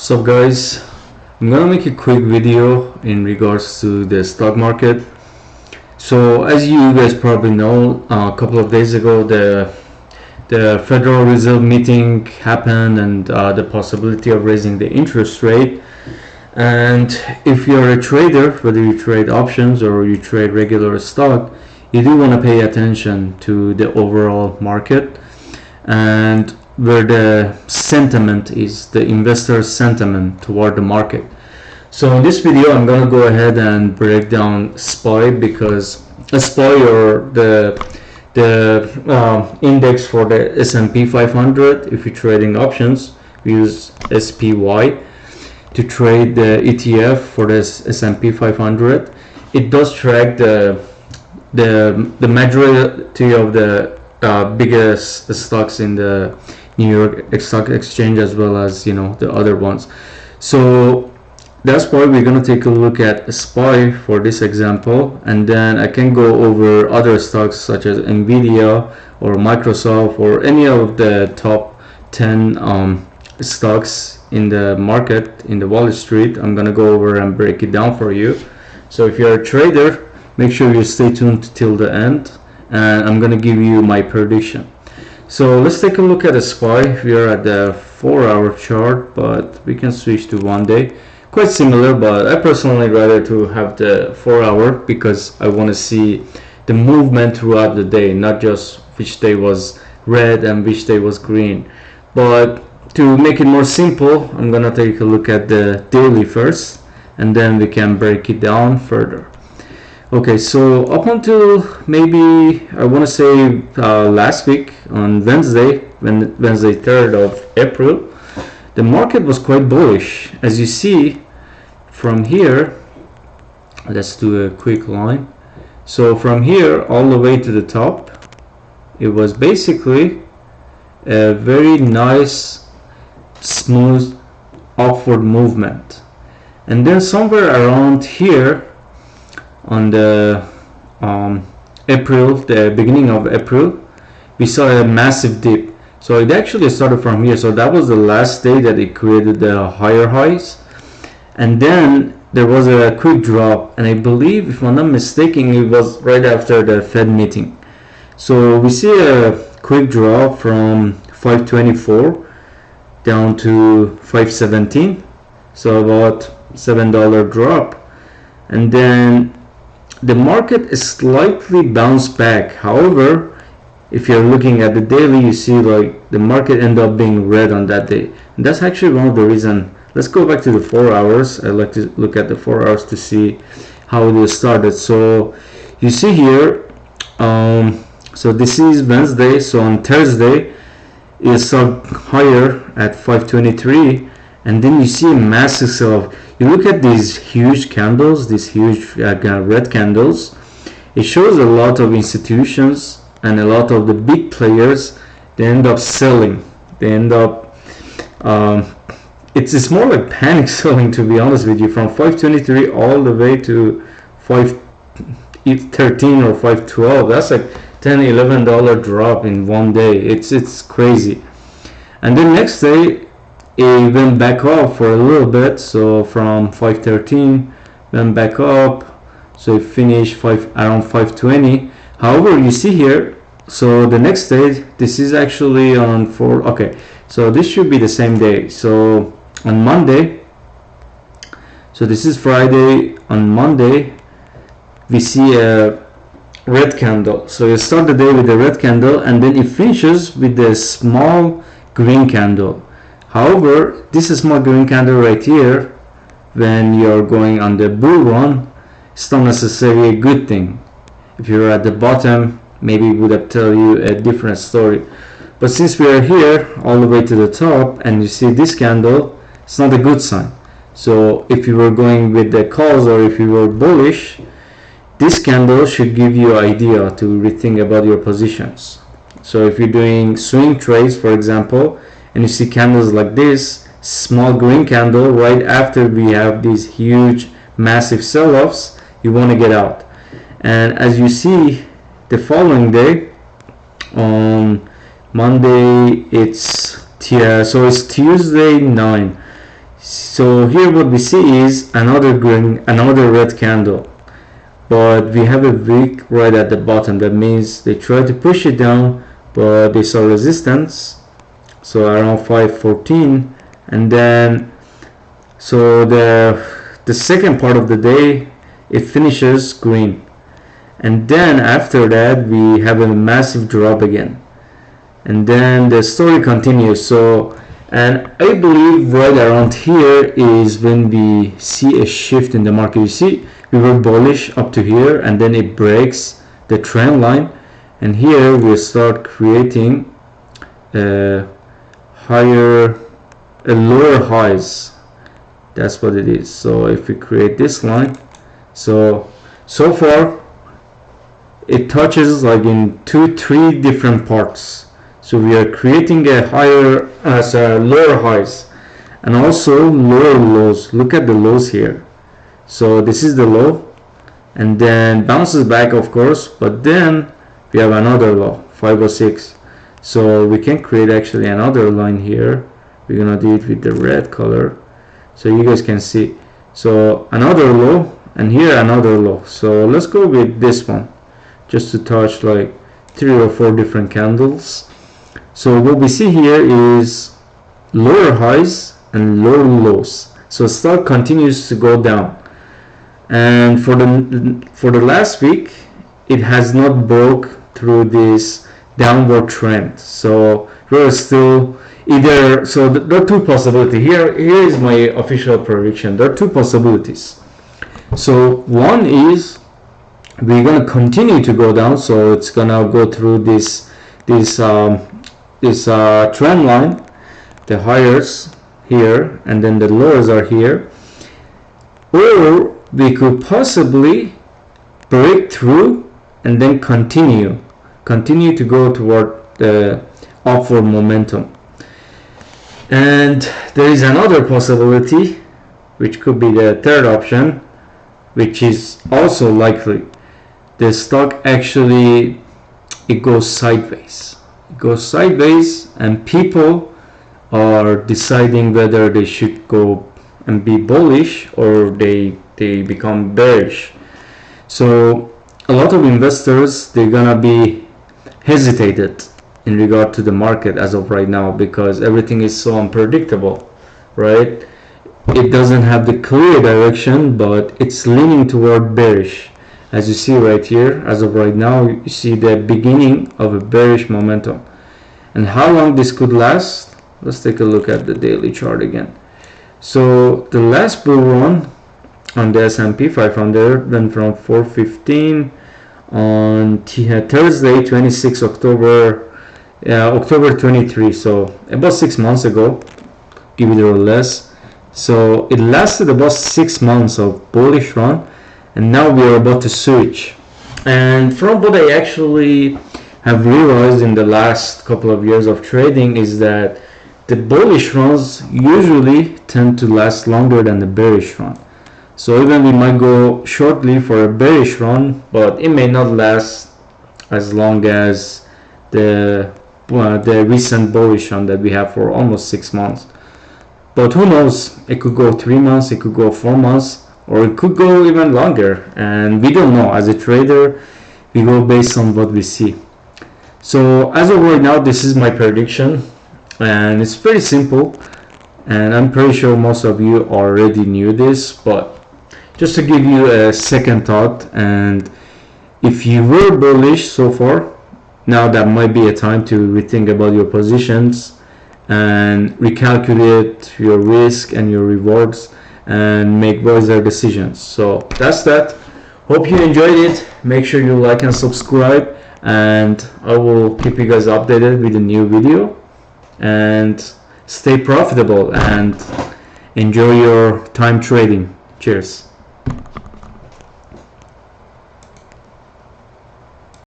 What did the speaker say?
So guys, I'm gonna make a quick video in regards to the stock market. So as you guys probably know, a couple of days ago the Federal Reserve meeting happened, and the possibility of raising the interest rate. And if you're a trader, whether you trade options or you trade regular stock, you do want to pay attention to the overall market and where the sentiment is, the investor sentiment toward the market. So in this video I'm going to go ahead and break down SPY, because SPY, or the index for the S&P 500, if you're trading options, we use SPY. To trade the ETF for this S&P 500, it does track the majority of the biggest stocks in the New York Stock Exchange, as well as the other ones. So that's why we're going to take a look at SPY for this example, and then I can go over other stocks such as Nvidia or Microsoft or any of the top 10 stocks in the market in the Wall Street. I'm going to go over and break it down for you. So if you're a trader, make sure you stay tuned till the end, and I'm going to give you my prediction. So let's take a look at the SPY. We are at the 4-hour chart, but we can switch to 1 day. Quite similar, but I personally rather to have the 4-hour because I want to see the movement throughout the day, not just which day was red and which day was green. But to make it more simple, I'm gonna take a look at the daily first, and then we can break it down further. Okay, so up until maybe I want to say last week on Wednesday 3rd of April, the market was quite bullish. As you see from here, let's do a quick line. So from here all the way to the top, it was basically a very nice smooth upward movement, and then somewhere around here on the the beginning of April, we saw a massive dip. So it actually started from here, so that was the last day that it created the higher highs, and then there was a quick drop, and I believe, if I'm not mistaken, it was right after the Fed meeting. So we see a quick drop from 524 down to 517, so about $7 drop, and then the market is slightly bounced back. However, if you're looking at the daily, you see like the market ended up being red on that day, and that's actually one of the reasons. Let's go back to the 4 hours. I like to look at the 4 hours to see how it started. So you see here, so this is Wednesday, so on Thursday it started higher at 523, and then you see a massive sell-off. You look at these huge candles, these huge red candles. It shows a lot of institutions and a lot of the big players, they end up selling. They end up it's more like panic selling, to be honest with you, from 523 all the way to 513 or 512. That's like $10-11 drop in 1 day. It's crazy. And then next day it went back up for a little bit, so from 513 went back up, so it finished around 520. However, you see here, so the next day, this is actually on 4. Okay, so this should be the same day. So on Monday, so this is Friday, on Monday we see a red candle. So you start the day with a red candle, and then it finishes with a small green candle. However, this small green candle right here, when you're going on the bull run, it's not necessarily a good thing. If you're at the bottom, maybe it would have tell you a different story. But since we are here all the way to the top, and you see this candle, it's not a good sign. So if you were going with the calls, or if you were bullish, this candle should give you an idea to rethink about your positions. So if you're doing swing trades, for example, and you see candles like this, small green candle right after we have these huge massive sell-offs, you want to get out. And as you see, the following day on Monday, it's Tuesday 9. So here what we see is another green, another red candle, but we have a wick right at the bottom. That means they try to push it down, but they saw resistance, so around 514, and then so the second part of the day it finishes green, and then after that we have a massive drop again, and then the story continues. So, and I believe right around here is when we see a shift in the market. You see, we were bullish up to here, and then it breaks the trend line, and here we start creating a lower highs. That's what it is. So if we create this line, so far it touches like in 2-3 different parts. So we are creating a higher as a lower highs and also lower lows. Look at the lows here. So this is the low, and then bounces back, of course, but then we have another low, 506. So we can create actually another line here. We're gonna do it with the red color so you guys can see. So another low, and here another low. So let's go with this one just to touch like 3 or 4 different candles. So what we see here is lower highs and lower lows. So stock continues to go down, and for the last week it has not broke through this downward trend. So we're still either, so there are two possibilities here. Here is my official prediction. There are two possibilities. So one is we're gonna continue to go down, so it's gonna go through this trend line, the highs here, and then the lows are here, or we could possibly break through and then continue to go toward the upward momentum. And there is another possibility, which could be the third option, which is also likely. The stock actually, it goes sideways. It goes sideways, and people are deciding whether they should go and be bullish or they become bearish. So a lot of investors, they're gonna be hesitated in regard to the market as of right now, because everything is so unpredictable, right? It doesn't have the clear direction, but it's leaning toward bearish. As you see right here, as of right now, you see the beginning of a bearish momentum. And how long this could last? Let's take a look at the daily chart again. So the last bull run on the S&P 500 went from 415 on Thursday, 26 October, October 23, so about 6 months ago, give it or less. So it lasted about 6 months of bullish run, and now we are about to switch. And from what I actually have realized in the last couple of years of trading is that the bullish runs usually tend to last longer than the bearish run. So even we might go shortly for a bearish run, but it may not last as long as the recent bullish run that we have for almost 6 months. But who knows, it could go 3 months, it could go 4 months, or it could go even longer, and we don't know. As a trader, we go based on what we see. So as of right now, this is my prediction, and it's pretty simple, and I'm pretty sure most of you already knew this, but just to give you a second thought, and if you were bullish so far, now that might be a time to rethink about your positions and recalculate your risk and your rewards and make wiser decisions. So that's that. Hope you enjoyed it. Make sure you like and subscribe, and I will keep you guys updated with a new video. And stay profitable and enjoy your time trading. Cheers.